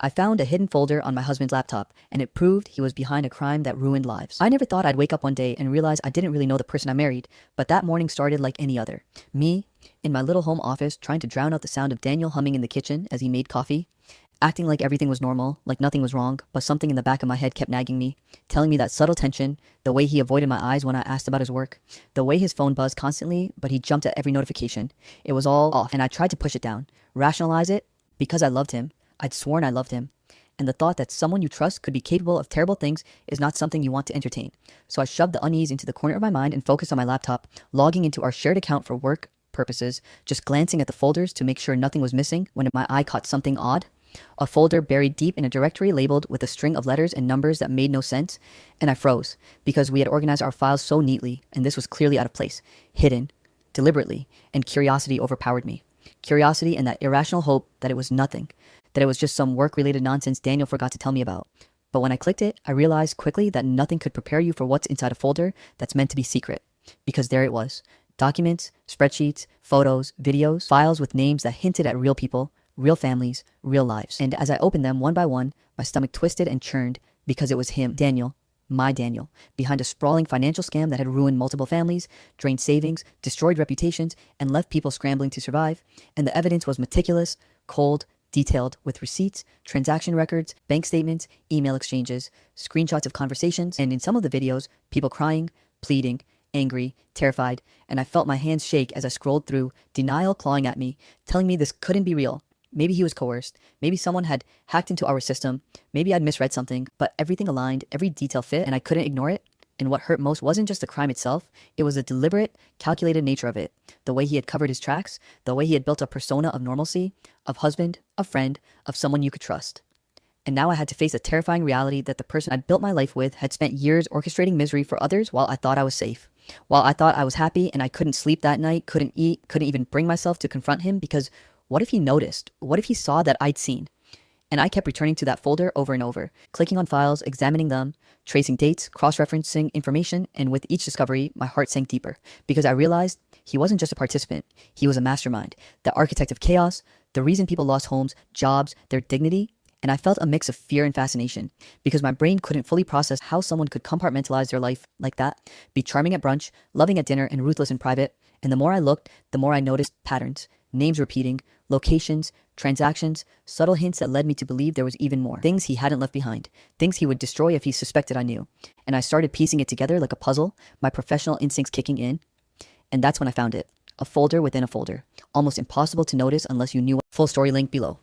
I found a hidden folder on my husband's laptop, and it proved he was behind a crime that ruined lives. I never thought I'd wake up one day and realize I didn't really know the person I married, but that morning started like any other. Me, in my little home office, trying to drown out the sound of Daniel humming in the kitchen as he made coffee, acting like everything was normal, like nothing was wrong, but something in the back of my head kept nagging me, telling me that subtle tension, the way he avoided my eyes when I asked about his work, the way his phone buzzed constantly, but he jumped at every notification. It was all off, and I tried to push it down, rationalize it, because I loved him. I'd sworn I loved him. And the thought that someone you trust could be capable of terrible things is not something you want to entertain. So I shoved the unease into the corner of my mind and focused on my laptop, logging into our shared account for work purposes, just glancing at the folders to make sure nothing was missing when my eye caught something odd. A folder buried deep in a directory labeled with a string of letters and numbers that made no sense, and I froze because we had organized our files so neatly, and this was clearly out of place, hidden, deliberately, and curiosity overpowered me. Curiosity and that irrational hope that it was nothing, that it was just some work-related nonsense Daniel forgot to tell me about. But when I clicked it, I realized quickly that nothing could prepare you for what's inside a folder that's meant to be secret. Because there it was. Documents, spreadsheets, photos, videos, files with names that hinted at real people, real families, real lives. And as I opened them one by one, my stomach twisted and churned because it was him, Daniel, my Daniel, behind a sprawling financial scam that had ruined multiple families, drained savings, destroyed reputations, and left people scrambling to survive. And the evidence was meticulous, cold, detailed, with receipts, transaction records, bank statements, email exchanges, screenshots of conversations, and in some of the videos, people crying, pleading, angry, terrified, and I felt my hands shake as I scrolled through, denial clawing at me, telling me this couldn't be real. Maybe he was coerced. Maybe someone had hacked into our system. Maybe I'd misread something, but everything aligned, every detail fit, and I couldn't ignore it. And what hurt most wasn't just the crime itself, it was the deliberate, calculated nature of it. The way he had covered his tracks, the way he had built a persona of normalcy, of husband, of friend, of someone you could trust. And now I had to face a terrifying reality that the person I'd built my life with had spent years orchestrating misery for others while I thought I was safe. While I thought I was happy and I couldn't sleep that night, couldn't eat, couldn't even bring myself to confront him because what if he noticed? What if he saw that I'd seen? And I kept returning to that folder over and over, clicking on files, examining them, tracing dates, cross-referencing information, and with each discovery, my heart sank deeper because I realized he wasn't just a participant, he was a mastermind, the architect of chaos, the reason people lost homes, jobs, their dignity. And I felt a mix of fear and fascination because my brain couldn't fully process how someone could compartmentalize their life like that, be charming at brunch, loving at dinner, and ruthless in private. And the more I looked, the more I noticed patterns, names repeating, locations, transactions, subtle hints that led me to believe there was even more. Things he hadn't left behind, things he would destroy if he suspected I knew. And I started piecing it together like a puzzle, my professional instincts kicking in. And that's when I found it, a folder within a folder, almost impossible to notice unless you knew. Full story link below.